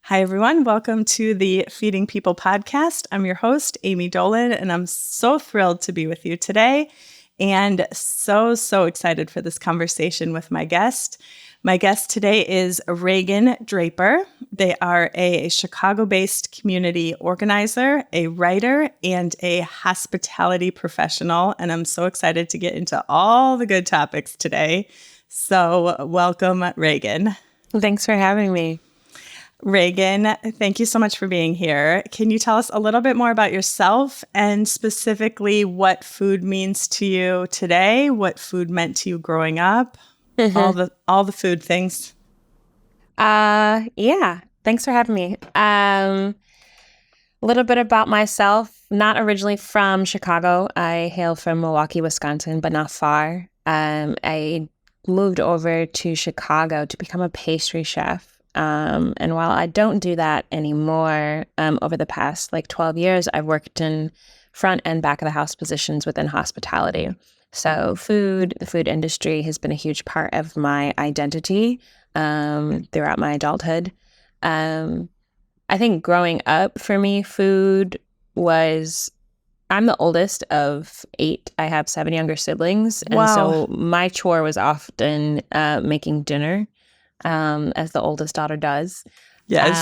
Hi, everyone. Welcome to the Feeding People podcast. I'm your host, Amy Dolan, and I'm so thrilled to be with you today and so excited for this conversation with my guest. My guest today is Raeghn Draper. They are a Chicago-based community organizer, a writer, and a hospitality professional, and I'm so excited to get into all the good topics today. So welcome, Raeghn. Thanks for having me. Raeghn, thank you so much for being here. Can you tell us a little bit more about yourself and specifically what food means to you today, what food meant to you growing up, all the food things? Yeah. Thanks for having me. A little bit about myself. Not originally from Chicago. I hail from Milwaukee, Wisconsin, but not far. I moved over to Chicago to become a pastry chef. And while I don't do that anymore, over the past 12 years, I've worked in front and back of the house positions within hospitality. So the food industry has been a huge part of my identity throughout my adulthood. I think growing up for me, food was, I'm the oldest of 8. I have 7 younger siblings. And Wow. So my chore was often making dinner. As the oldest daughter does. Yes.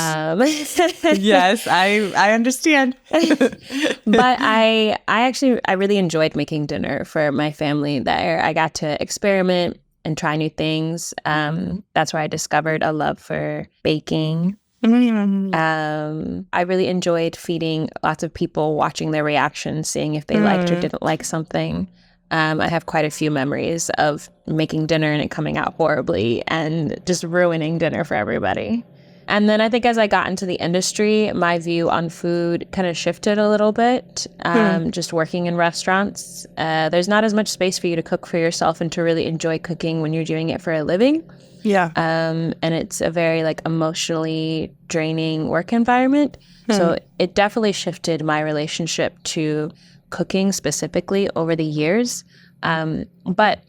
Yes, I understand. But I really enjoyed making dinner for my family there. I got to experiment and try new things. That's where I discovered a love for baking. I really enjoyed feeding lots of people, watching their reactions, seeing if they liked or didn't like something. I have quite a few memories of making dinner and it coming out horribly and just ruining dinner for everybody. And then I think as I got into the industry, my view on food kind of shifted a little bit. Just working in restaurants, there's not as much space for you to cook for yourself and to really enjoy cooking when you're doing it for a living. Yeah. And it's a very emotionally draining work environment. So it definitely shifted my relationship to cooking specifically over the years. But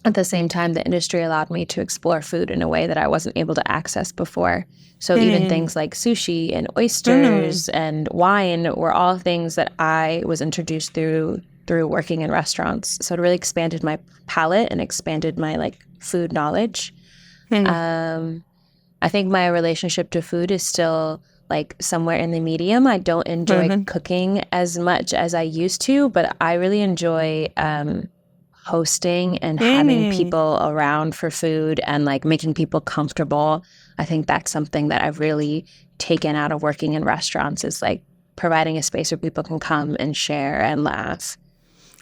at the same time, the industry allowed me to explore food in a way that I wasn't able to access before. So even things like sushi and oysters and wine were all things that I was introduced through working in restaurants. So it really expanded my palate and expanded my food knowledge. I think my relationship to food is still somewhere in the medium. I don't enjoy cooking as much as I used to, but I really enjoy hosting and having people around for food and making people comfortable. I think that's something that I've really taken out of working in restaurants is providing a space where people can come and share and laugh.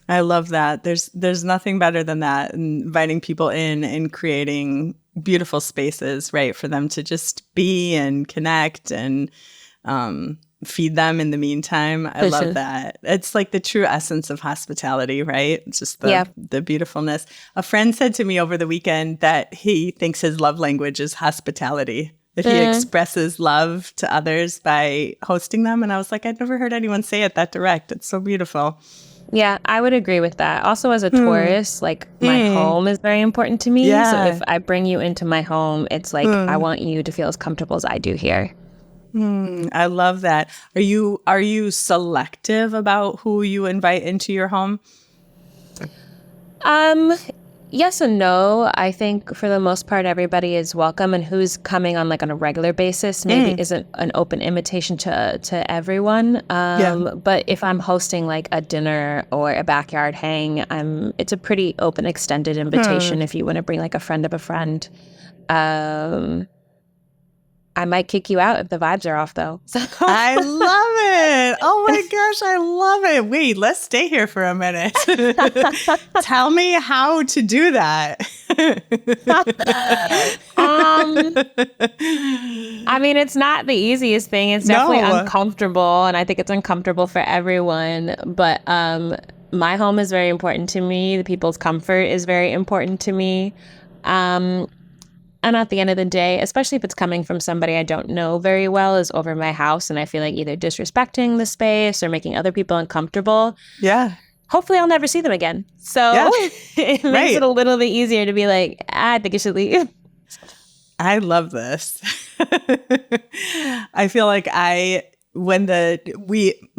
I love that. There's nothing better than that, inviting people in and creating beautiful spaces, right, for them to just be and connect and feed them in the meantime. I love that. It's the true essence of hospitality, right? It's just the beautifulness. A friend said to me over the weekend that he thinks his love language is hospitality, that he expresses love to others by hosting them. And I was like, I'd never heard anyone say it that direct. It's so beautiful. Yeah, I would agree with that. Also, as a tourist, my home is very important to me. Yeah. So if I bring you into my home, it's I want you to feel as comfortable as I do here. I love that. Are you selective about who you invite into your home? Yes and no. I think for the most part, everybody is welcome, and who's coming on on a regular basis maybe isn't an open invitation to everyone. But if I'm hosting a dinner or a backyard hang, it's a pretty open, extended invitation if you want to bring a friend of a friend. I might kick you out if the vibes are off, though. I love it. Oh my gosh, I love it. Wait, let's stay here for a minute. Tell me how to do that. I mean, it's not the easiest thing. It's definitely uncomfortable, and I think it's uncomfortable for everyone. But my home is very important to me. The people's comfort is very important to me. And at the end of the day, especially if it's coming from somebody I don't know very well, is over my house, and I feel either disrespecting the space or making other people uncomfortable. Yeah. Hopefully I'll never see them again. So it makes it a little bit easier to be I think you should leave. I love this. I feel like my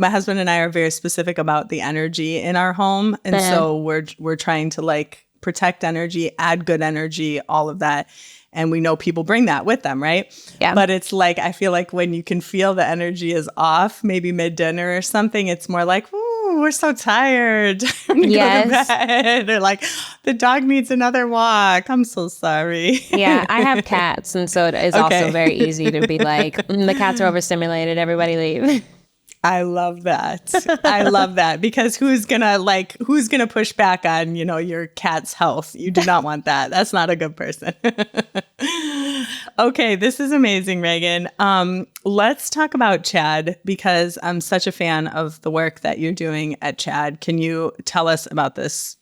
husband and I are very specific about the energy in our home. And so we're trying to like protect energy, add good energy, all of that. And we know people bring that with them, right? Yeah. But it's like, I feel like when you can feel the energy is off, maybe mid-dinner or something, it's more like, ooh, we're so tired. I'm gonna go to bed. Or like, the dog needs another walk. I'm so sorry. Yeah, I have cats. And so it is also very easy to be like, the cats are overstimulated. Everybody leave. I love that. I love that because who's gonna push back on, your cat's health? You do not want that. That's not a good person. Okay, this is amazing, Raeghn. Let's talk about CHAD because I'm such a fan of the work that you're doing at CHAD. Can you tell us about this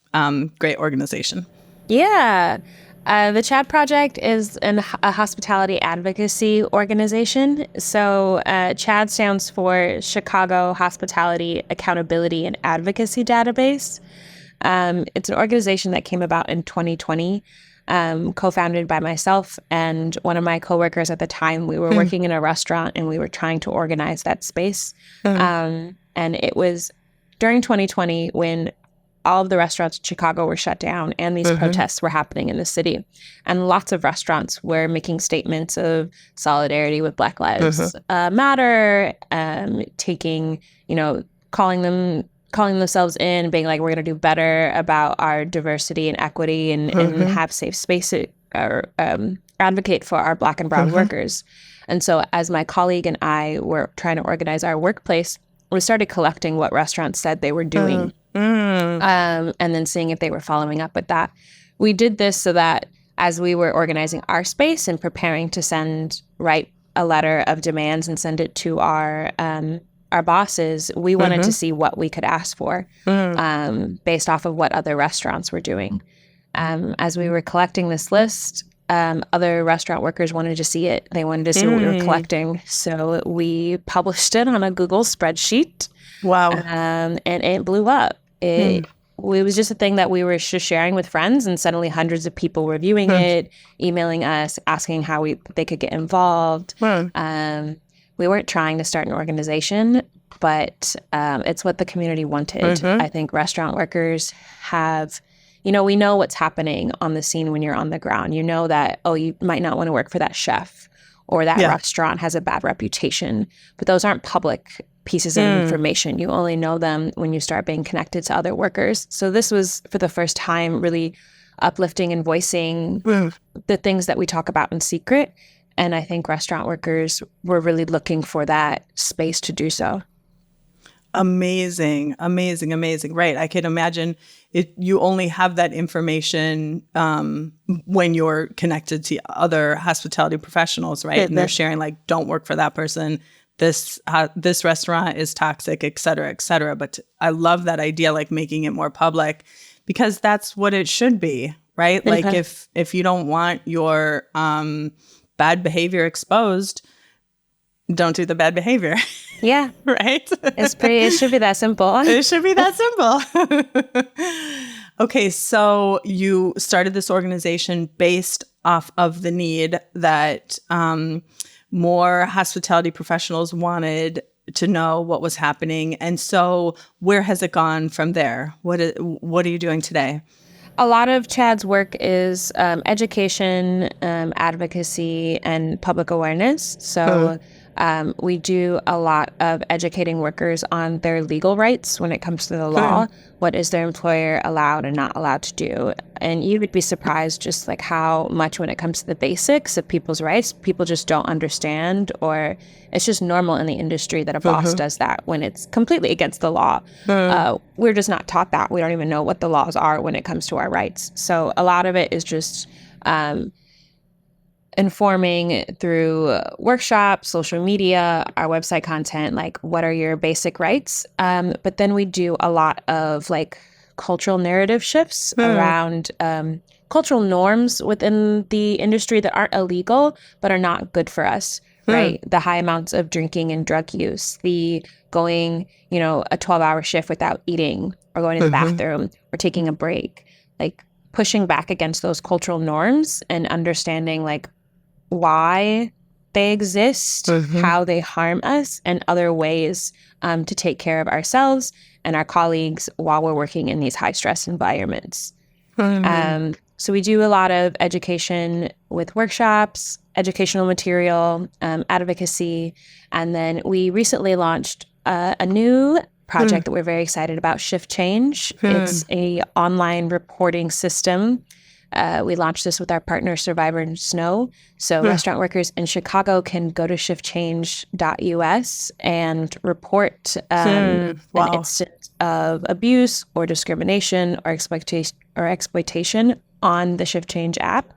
great organization? Yeah. The CHAD Project is a hospitality advocacy organization. So CHAD stands for Chicago Hospitality Accountability and Advocacy Database. It's an organization that came about in 2020, co-founded by myself and one of my coworkers at the time. We were working in a restaurant and we were trying to organize that space. And it was during 2020 when all of the restaurants in Chicago were shut down and these protests were happening in the city. And lots of restaurants were making statements of solidarity with Black Lives Matter, calling themselves in, being like, we're going to do better about our diversity and equity and have safe spaces or advocate for our Black and brown workers. And so as my colleague and I were trying to organize our workplace, we started collecting what restaurants said they were doing. And then seeing if they were following up with that. We did this so that as we were organizing our space and preparing to write a letter of demands and send it to our bosses, we wanted to see what we could ask for based off of what other restaurants were doing. As we were collecting this list, other restaurant workers wanted to see it. They wanted to see what we were collecting. So we published it on a Google spreadsheet. Wow. And it blew up. It was just a thing that we were just sharing with friends, and suddenly hundreds of people were viewing it, emailing us, asking how they could get involved. We weren't trying to start an organization, but it's what the community wanted. I think restaurant workers have, we know what's happening on the scene when you're on the ground. You know that, you might not want to work for that chef or that restaurant has a bad reputation, but those aren't public pieces of information. You only know them when you start being connected to other workers. So this was, for the first time, really uplifting and voicing the things that we talk about in secret. And I think restaurant workers were really looking for that space to do so. Amazing, amazing, amazing. Right. I can imagine you only have that information when you're connected to other hospitality professionals, right? And they're sharing like, don't work for that person. This restaurant is toxic, et cetera, et cetera. But I love that idea, like making it more public, because that's what it should be, right? Like if you don't want your bad behavior exposed, don't do the bad behavior. Yeah. Right? It should be that simple. It should be that simple. Okay, so you started this organization based off of the need that more hospitality professionals wanted to know what was happening. And so where has it gone from there? What are you doing today? A lot of CHAD's work is education, advocacy, and public awareness. So we do a lot of educating workers on their legal rights when it comes to the law. What is their employer allowed and not allowed to do? And you would be surprised just like how much when it comes to the basics of people's rights, people just don't understand, or it's just normal in the industry that a boss does that when it's completely against the law. We're just not taught that. We don't even know what the laws are when it comes to our rights. So a lot of it is just informing through workshops, social media, our website content, like what are your basic rights? But then we do a lot of like cultural narrative shifts around cultural norms within the industry that aren't illegal, but are not good for us, right? The high amounts of drinking and drug use, the going, a 12-hour shift without eating or going to the bathroom or taking a break, like pushing back against those cultural norms and understanding like why they exist, how they harm us, and other ways to take care of ourselves and our colleagues while we're working in these high-stress environments. So we do a lot of education with workshops, educational material, advocacy, and then we recently launched a new project that we're very excited about, Shift Change. It's a online reporting system. We launched this with our partner Survivor Snow. So restaurant workers in Chicago can go to shiftchange.us and report an instance of abuse or discrimination or exploitation on the Shift Change app.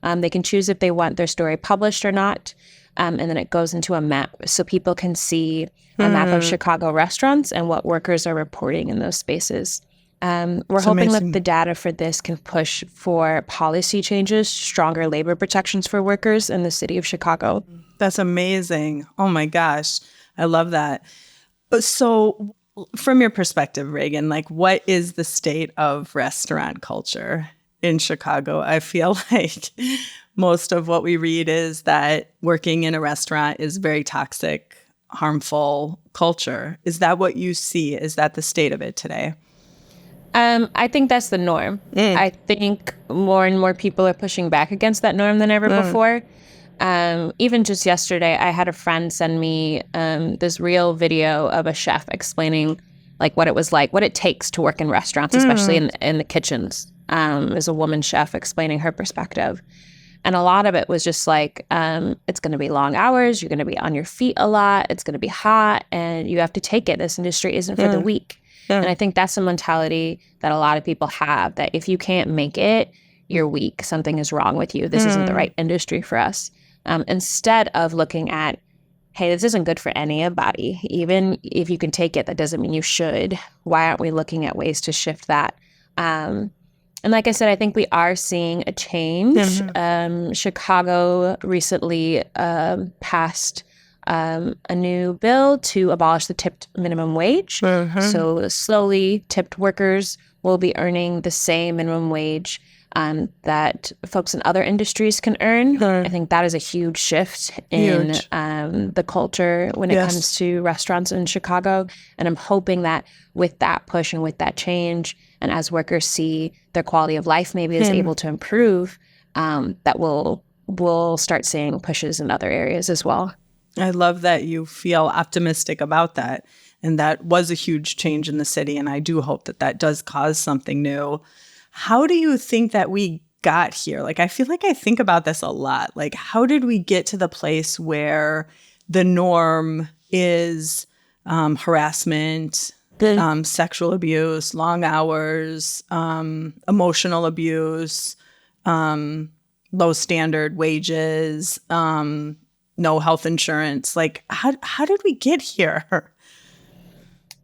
They can choose if they want their story published or not. And then it goes into a map so people can see a map of Chicago restaurants and what workers are reporting in those spaces. We're hoping that the data for this can push for policy changes, stronger labor protections for workers in the city of Chicago. That's amazing. Oh my gosh. I love that. So from your perspective, Raeghn, like what is the state of restaurant culture in Chicago? I feel like most of what we read is that working in a restaurant is very toxic, harmful culture. Is that what you see? Is that the state of it today? I think that's the norm. I think more and more people are pushing back against that norm than ever before. Even just yesterday, I had a friend send me this real video of a chef explaining like what it was like, what it takes to work in restaurants, especially in the kitchens. As a woman chef explaining her perspective. And a lot of it was just like, it's going to be long hours. You're going to be on your feet a lot. It's going to be hot and you have to take it. This industry isn't for the weak. And I think that's a mentality that a lot of people have, that if you can't make it, you're weak. Something is wrong with you. This isn't the right industry for us. Instead of looking at, hey, this isn't good for anybody. Even if you can take it, that doesn't mean you should. Why aren't we looking at ways to shift that? And like I said, I think we are seeing a change. Chicago recently passed a new bill to abolish the tipped minimum wage. So slowly, tipped workers will be earning the same minimum wage that folks in other industries can earn. I think that is a huge shift in the culture when it comes to restaurants in Chicago. And I'm hoping that with that push and with that change, and as workers see their quality of life maybe is able to improve, that we'll start seeing pushes in other areas as well. I love that you feel optimistic about that. And that was a huge change in the city. And I do hope that that does cause something new. How do you think that we got here? Like, I feel like I think about this a lot. Like, how did we get to the place where the norm is harassment, sexual abuse, long hours, emotional abuse, low standard wages, no health insurance? Like, how did we get here?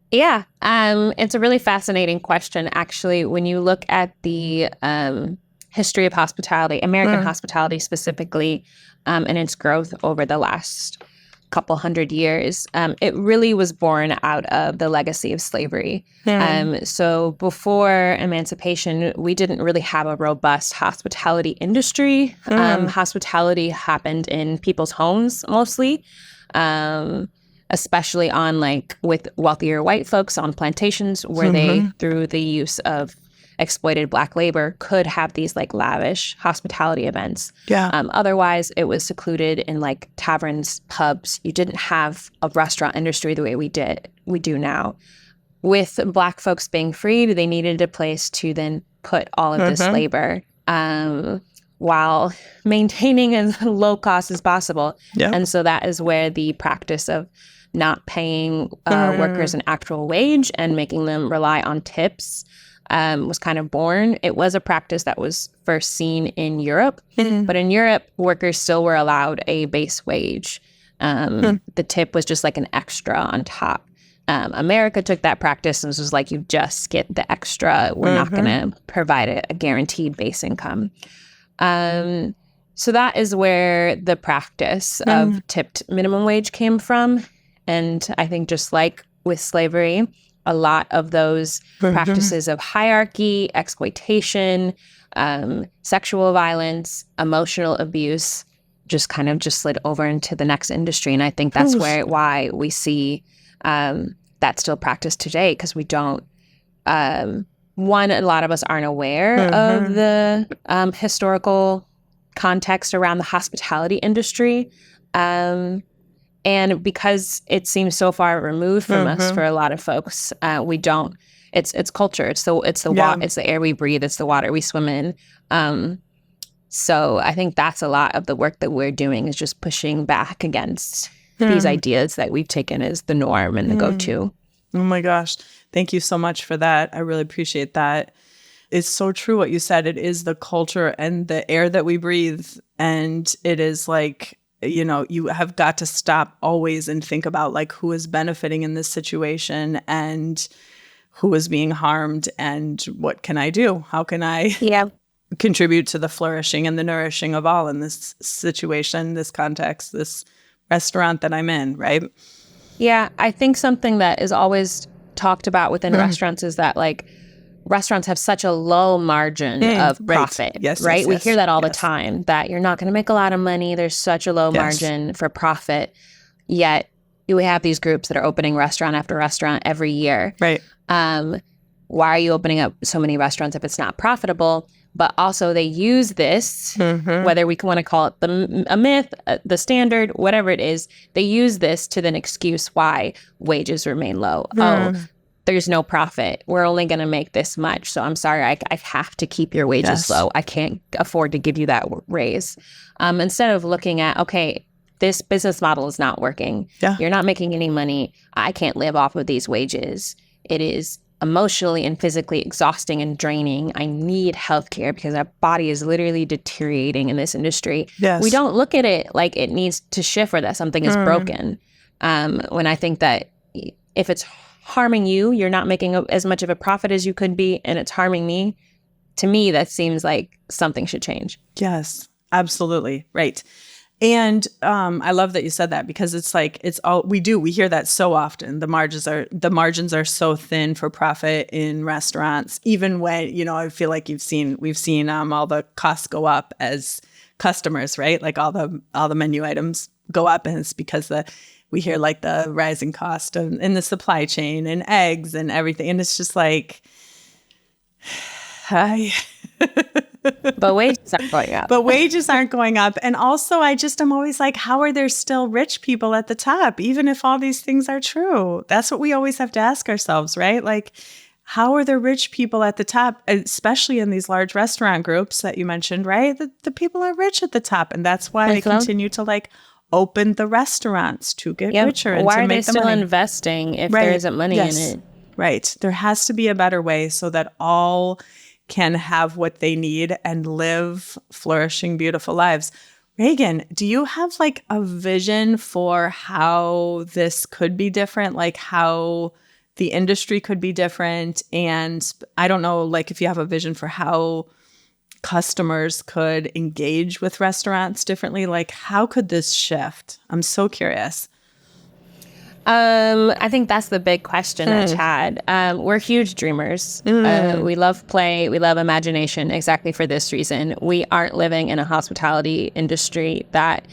Yeah, it's a really fascinating question, actually. When you look at the history of hospitality, American hospitality specifically, and its growth over the last couple hundred years, it really was born out of the legacy of slavery. So before emancipation, we didn't really have a robust hospitality industry. Hospitality happened in people's homes mostly. Especially on with wealthier white folks on plantations where they, through the use of exploited Black labor, could have these lavish hospitality events. Otherwise, it was secluded in taverns, pubs. You didn't have a restaurant industry the way we do now. With Black folks being freed, they needed a place to then put all of this labor while maintaining as low cost as possible. And so that is where the practice of not paying workers an actual wage and making them rely on tips was kind of born. It was a practice that was first seen in Europe, but in Europe, workers still were allowed a base wage. The tip was just an extra on top. America took that practice and was like, you just get the extra. We're not going to provide a guaranteed base income. So that is where the practice of tipped minimum wage came from. And I think just like with slavery, a lot of those practices of hierarchy, exploitation, sexual violence, emotional abuse, just kind of just slid over into the next industry. And I think that's why we see that still practiced today, because we don't, one, a lot of us aren't aware of the historical context around the hospitality industry. And because it seems so far removed from us for a lot of folks, we don't, it's culture. It's the air we breathe. It's the water we swim in. So I think that's a lot of the work that we're doing, is just pushing back against these ideas that we've taken as the norm and the go-to. Oh my gosh. Thank you so much for that. I really appreciate that. It's so true what you said. It is the culture and the air that we breathe. And it is like, you know, you have got to stop always and think about like who is benefiting in this situation and who is being harmed and what can I do? How can I contribute to the flourishing and the nourishing of all in this situation, this context, this restaurant that I'm in, right? Yeah, I think something that is always talked about within restaurants is that like restaurants have such a low margin of profit, right? We hear that all the time, that you're not going to make a lot of money. There's such a low margin for profit. Yet we have these groups that are opening restaurant after restaurant every year. Right. Why are you opening up so many restaurants if it's not profitable? But also they use this, whether we want to call it a myth, the standard, whatever it is, they use this to then excuse why wages remain low. Oh, there's no profit. We're only going to make this much. So I'm sorry, I have to keep your wages low. I can't afford to give you that raise. Instead of looking at, okay, this business model is not working. You're not making any money. I can't live off of these wages. It is emotionally and physically exhausting and draining. I need healthcare because our body is literally deteriorating in this industry. We don't look at it like it needs to shift or that something is broken. When I think that if it's harming you, you're not making as much of a profit as you could be, and it's harming me, to me, that seems like something should change. Yes, absolutely. Right. And I love that you said that, because it's like, it's all we hear that so often. The margins are so thin for profit in restaurants, even when, you know, I feel like we've seen all the costs go up as customers, right? Like all the menu items go up, and it's because we hear like the rising cost in the supply chain and eggs and everything. And it's just like, hi. But wages aren't going up. But wages aren't going up. And also, I'm always like, how are there still rich people at the top, even if all these things are true? That's what we always have to ask ourselves, right? Like, how are there rich people at the top, especially in these large restaurant groups that you mentioned, right? The people are rich at the top. And that's why they continue to like open the restaurants to get richer and why to make are they still money. Investing if there isn't money in it? Right. There has to be a better way so that all can have what they need and live flourishing, beautiful lives. Raeghn, do you have like a vision for how this could be different? Like how the industry could be different? And I don't know, like if you have a vision for how customers could engage with restaurants differently, like how could this shift? I'm so curious. I think that's the big question at Chad. We're huge dreamers. We love play. We love imagination exactly for this reason. We aren't living in a hospitality industry that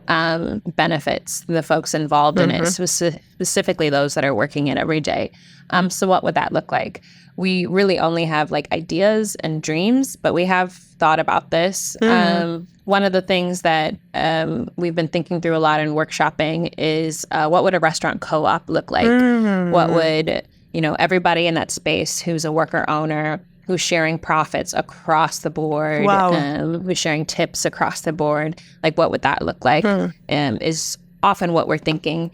benefits the folks involved in it, specifically those that are working it every day. So what would that look like? We really only have like ideas and dreams, but we have thought about this. One of the things that we've been thinking through a lot in workshopping is what would a restaurant co-op look like? What would, everybody in that space who's a worker owner, who's sharing profits across the board, who's sharing tips across the board, like what would that look like? Is often what we're thinking.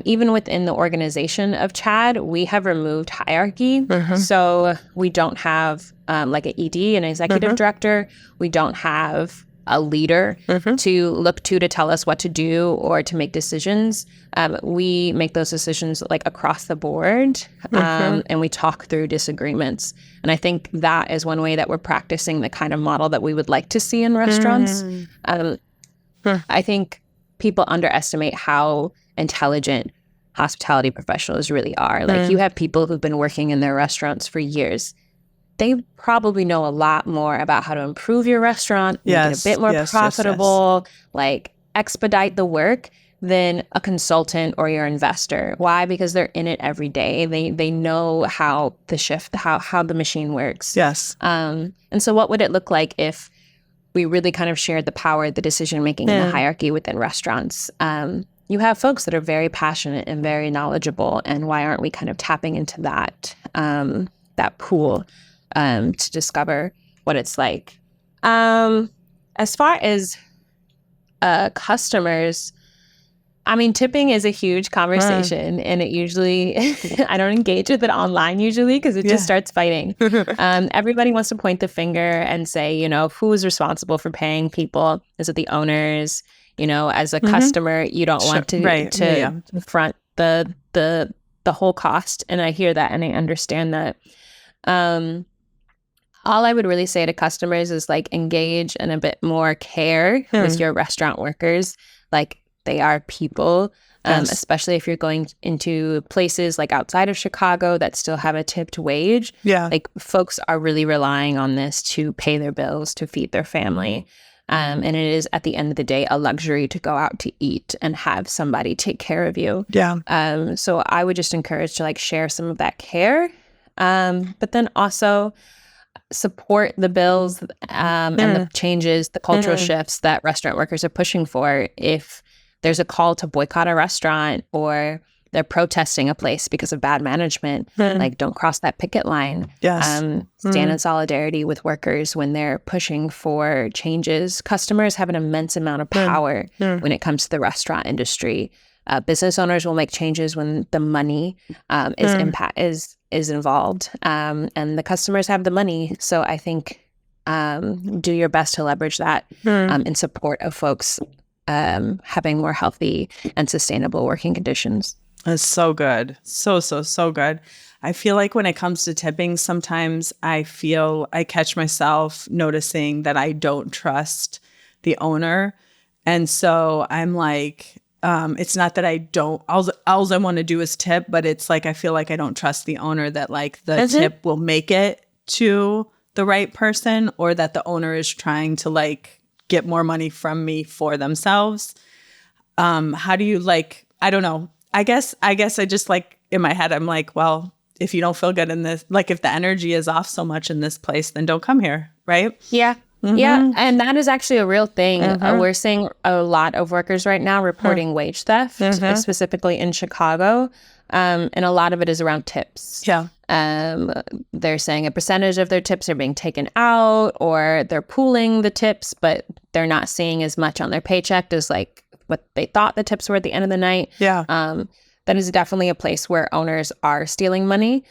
Even within the organization of Chad, we have removed hierarchy. So we don't have like an ED, an executive director. We don't have a leader to look to tell us what to do or to make decisions. We make those decisions like across the board, and we talk through disagreements. And I think that is one way that we're practicing the kind of model that we would like to see in restaurants. I think people underestimate how intelligent hospitality professionals really are. Like you have people who've been working in their restaurants for years. They probably know a lot more about how to improve your restaurant, make it a bit more profitable, like expedite the work than a consultant or your investor. Why? Because they're in it every day. They know how the machine works. Yes. And so what would it look like if we really kind of shared the power, the decision making, and the hierarchy within restaurants? You have folks that are very passionate and very knowledgeable, and why aren't we kind of tapping into that pool to discover what it's like? As far as customers, I mean, tipping is a huge conversation, and it usually, I don't engage with it online usually because it just starts fighting. Everybody wants to point the finger and say, you know, who is responsible for paying people? Is it the owners? You know, as a customer, you don't want to front the whole cost. And I hear that and I understand that. All I would really say to customers is like engage in a bit more care with your restaurant workers. Like, they are people, especially if you're going into places like outside of Chicago that still have a tipped wage. Yeah. Like, folks are really relying on this to pay their bills, to feed their family. And it is, at the end of the day, a luxury to go out to eat and have somebody take care of you. Yeah. So I would just encourage to like share some of that care, but then also support the bills and the changes, the cultural shifts that restaurant workers are pushing for. If there's a call to boycott a restaurant or they're protesting a place because of bad management, like, don't cross that picket line. Yes. Stand in solidarity with workers when they're pushing for changes. Customers have an immense amount of power when it comes to the restaurant industry. Business owners will make changes when the money is involved, and the customers have the money. So I think do your best to leverage that in support of folks having more healthy and sustainable working conditions. That's so good. So good. I feel like when it comes to tipping, sometimes I catch myself noticing that I don't trust the owner. And so I'm like, it's not that I don't, all I want to do is tip, but it's like, I feel like I don't trust the owner that like the tip will make it to the right person, or that the owner is trying to like get more money from me for themselves. How do you like, I don't know. I guess I just like in my head, I'm like, well, if you don't feel good in this, like if the energy is off so much in this place, then don't come here. Right. Yeah. Yeah. And that is actually a real thing. We're seeing a lot of workers right now reporting wage theft, specifically in Chicago. And a lot of it is around tips. Yeah. They're saying a percentage of their tips are being taken out, or they're pooling the tips, but they're not seeing as much on their paycheck as like what they thought the tips were at the end of the night. Yeah. That is definitely a place where owners are stealing money,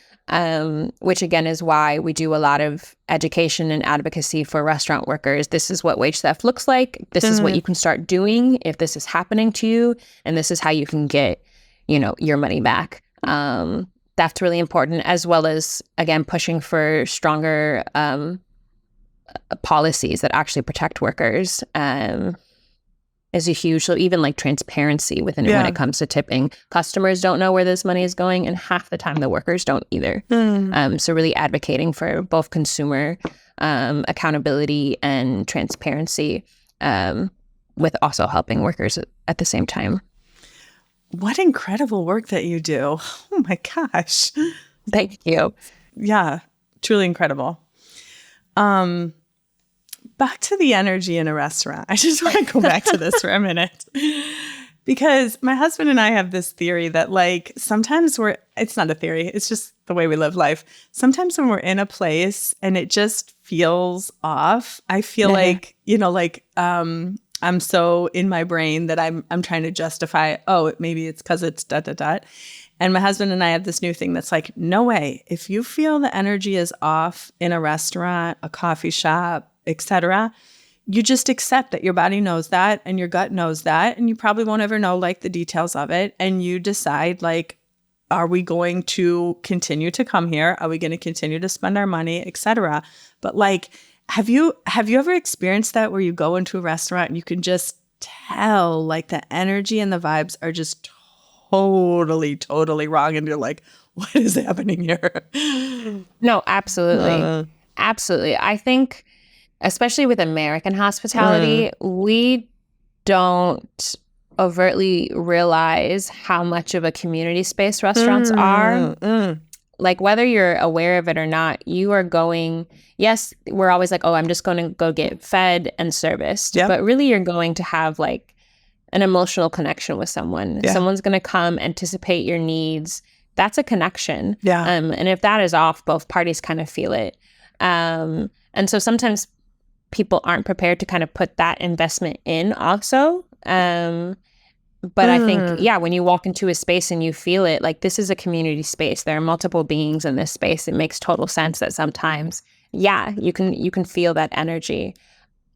which again is why we do a lot of education and advocacy for restaurant workers. This is what wage theft looks like. This is what you can start doing if this is happening to you, and this is how you can get, you know, your money back. That's really important, as well as, again, pushing for stronger policies that actually protect workers. Is a huge, so even like transparency within it when it comes to tipping. Customers don't know where this money is going, and half the time the workers don't either. So really advocating for both consumer accountability and transparency, with also helping workers at the same time. What incredible work that you do. Oh my gosh. Thank you. Yeah, truly incredible. Back to the energy in a restaurant. I just want to go back to this for a minute. Because my husband and I have this theory that like sometimes it's not a theory, it's just the way we live life. Sometimes when we're in a place and it just feels off, I feel like, you know, like I'm so in my brain that I'm trying to justify, maybe it's because it's ... And my husband and I have this new thing that's like, no way. If you feel the energy is off in a restaurant, a coffee shop, etc., you just accept that your body knows that and your gut knows that, and you probably won't ever know like the details of it. And you decide like, are we going to continue to come here? Are we going to continue to spend our money, etc.? But like, have you ever experienced that where you go into a restaurant and you can just tell like the energy and the vibes are just totally wrong, and you're like, what is happening here? No, absolutely. Absolutely. I think, especially with American hospitality, we don't overtly realize how much of a community space restaurants are. Like, whether you're aware of it or not, you are going, yes, we're always like, oh, I'm just going to go get fed and serviced. Yep. But really, you're going to have like an emotional connection with someone. Yeah. Someone's going to come, anticipate your needs. That's a connection. Yeah. And if that is off, both parties kind of feel it. And so sometimes people aren't prepared to kind of put that investment in also. But I think, yeah, when you walk into a space and you feel it, like, this is a community space. There are multiple beings in this space. It makes total sense that sometimes, yeah, you can feel that energy.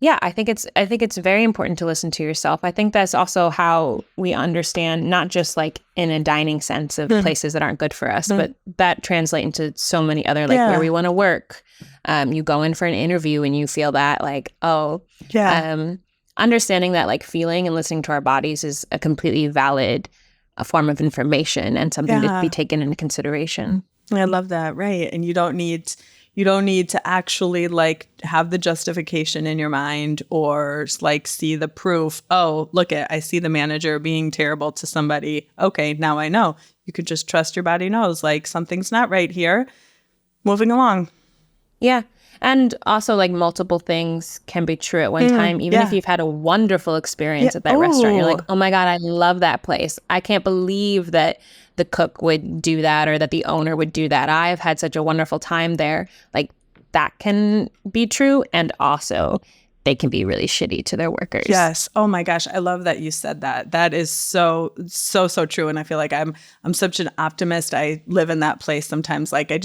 Yeah, I think it's very important to listen to yourself. I think that's also how we understand, not just like in a dining sense of places that aren't good for us, but that translate into so many other, like, where we want to work. You go in for an interview and you feel that, like, understanding that, like, feeling and listening to our bodies is a completely valid form of information and something to be taken into consideration. I love that. Right. And you don't need to actually, like, have the justification in your mind or, like, see the proof. Oh, look, I see the manager being terrible to somebody. Okay, now I know. You could just trust your body knows, like, something's not right here. Moving along. Yeah. And also, like, multiple things can be true at one time. Even if you've had a wonderful experience at that restaurant, you're like, oh my God, I love that place. I can't believe that the cook would do that or that the owner would do that. I've had such a wonderful time there. Like, that can be true. And also, they can be really shitty to their workers. Yes. Oh my gosh. I love that you said that. That is so true. And I feel like I'm such an optimist. I live in that place sometimes. Like, I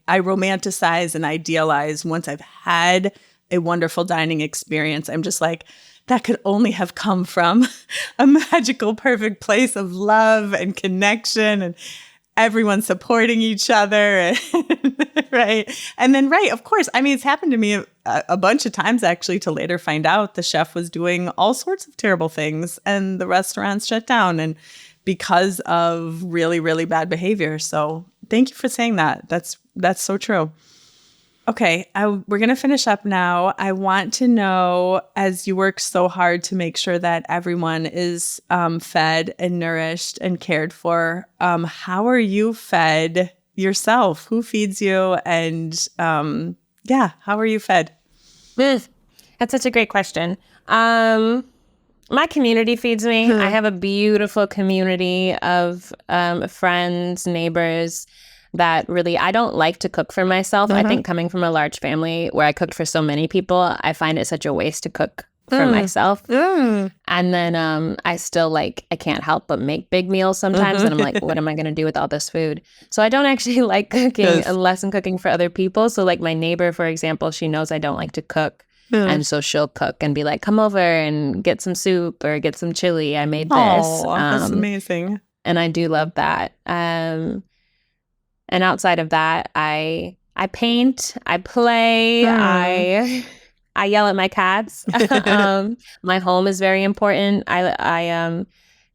romanticize and idealize once I've had a wonderful dining experience. I'm just like, that could only have come from a magical, perfect place of love and connection and everyone supporting each other. Right. And then, right, of course, I mean, it's happened to me a bunch of times, actually, to later find out the chef was doing all sorts of terrible things and the restaurants shut down and because of really, really bad behavior. So thank you for saying that. That's so true. Okay, we're going to finish up now. I want to know, as you work so hard to make sure that everyone is fed and nourished and cared for, how are you fed yourself? Who feeds you? And how are you fed? That's such a great question. My community feeds me. I have a beautiful community of friends, neighbors, that really, I don't like to cook for myself. I think coming from a large family where I cooked for so many people, I find it such a waste to cook for myself. And then I still, like, I can't help but make big meals sometimes. And I'm like, what am I going to do with all this food? So I don't actually like cooking unless I'm cooking for other people. So, like, my neighbor, for example, she knows I don't like to cook. And so she'll cook and be like, come over and get some soup or get some chili. I made this. Oh, that's amazing. And I do love that. And outside of that, I paint, I play, I yell at my cats. My home is very important. I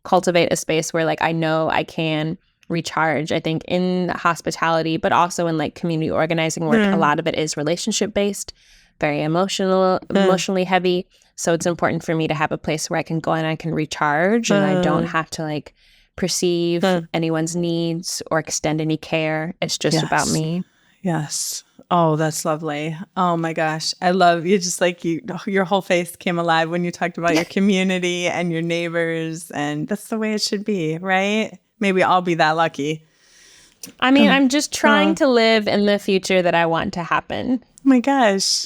cultivate a space where, like, I know I can recharge. I think in hospitality, but also in, like, community organizing work, a lot of it is relationship based, very emotionally heavy. So it's important for me to have a place where I can go and I can recharge and I don't have to, like, perceive anyone's needs or extend any care. It's just about me. Yes. Oh, that's lovely. Oh my gosh. I love you. Just like your whole face came alive when you talked about your community and your neighbors. And that's the way it should be, right? May we all be that lucky. I mean, I'm just trying to live in the future that I want to happen. Oh my gosh.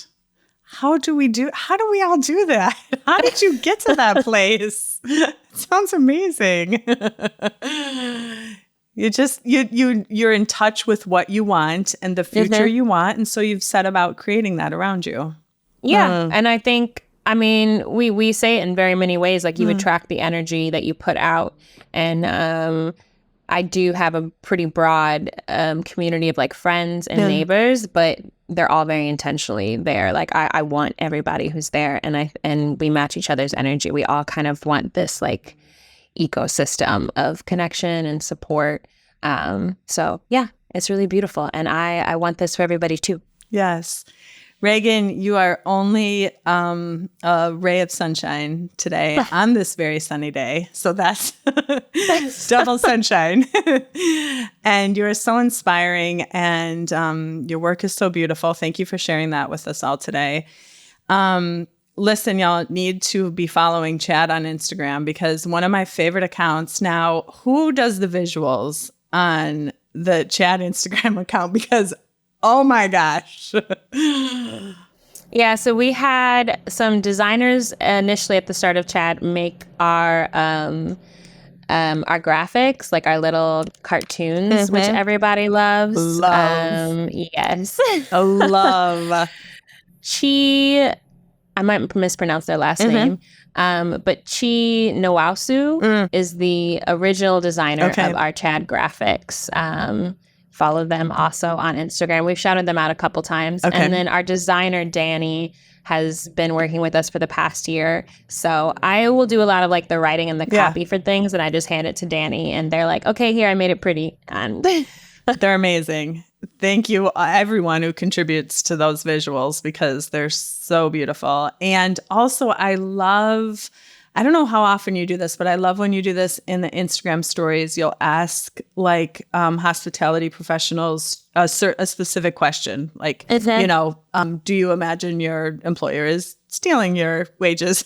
How do we all do that? How did you get to that place? It sounds amazing. You're in touch with what you want and the future you want. And so you've set about creating that around you. Yeah. And I think, I mean, we say it in very many ways, like you attract the energy that you put out. And I do have a pretty broad community of, like, friends and neighbors, but they're all very intentionally there. Like, I want everybody who's there, and we match each other's energy. We all kind of want this, like, ecosystem of connection and support. So yeah, it's really beautiful, and I want this for everybody too. Yes. Raeghn, you are only a ray of sunshine today on this very sunny day. So that's double sunshine. And you're so inspiring, and your work is so beautiful. Thank you for sharing that with us all today. Listen, y'all need to be following Chad on Instagram, because one of my favorite accounts now, who does the visuals on the Chad Instagram account? Because oh my gosh. Yeah, so we had some designers initially at the start of Chad make our graphics, like our little cartoons, which everybody loves. Yes. Love. I might mispronounce their last name, but Chi Nowasu is the original designer of our Chad graphics. Follow them also on Instagram. We've shouted them out a couple times. And then our designer, Danny, has been working with us for the past year. So I will do a lot of like the writing and the copy for things, and I just hand it to Danny, and they're like, okay, here, I made it pretty. And they're amazing. Thank you, everyone who contributes to those visuals, because they're so beautiful. And also, I don't know how often you do this, but I love when you do this in the Instagram stories. You'll ask like hospitality professionals a specific question, like, do you imagine your employer is stealing your wages?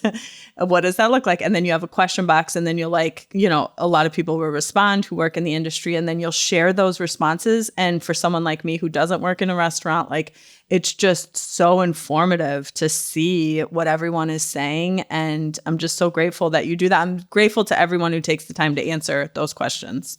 What does that look like? And then you have a question box, and then you'll a lot of people will respond who work in the industry, and then you'll share those responses. And for someone like me who doesn't work in a restaurant, like, it's just so informative to see what everyone is saying. And I'm just so grateful that you do that. I'm grateful to everyone who takes the time to answer those questions.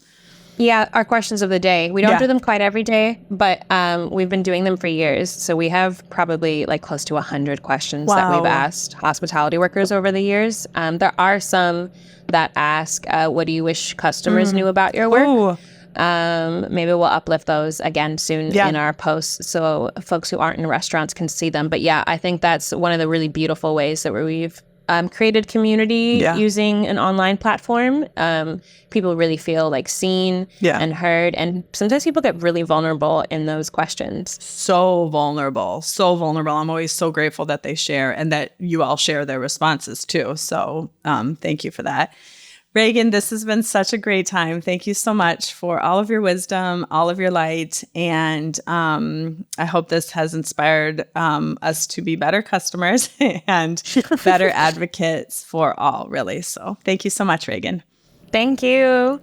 Yeah, our questions of the day. We don't do them quite every day, but we've been doing them for years. So we have probably like close to 100 questions that we've asked hospitality workers over the years. There are some that ask, what do you wish customers knew about your work? Ooh. Maybe we'll uplift those again soon in our posts, so folks who aren't in restaurants can see them. But yeah, I think that's one of the really beautiful ways that we've created community using an online platform. People really feel like seen and heard, and sometimes people get really vulnerable in those questions. So vulnerable. I'm always so grateful that they share, and that you all share their responses too. So thank you for that. Raeghn, this has been such a great time. Thank you so much for all of your wisdom, all of your light. And I hope this has inspired us to be better customers and better advocates for all, really. So thank you so much, Raeghn. Thank you.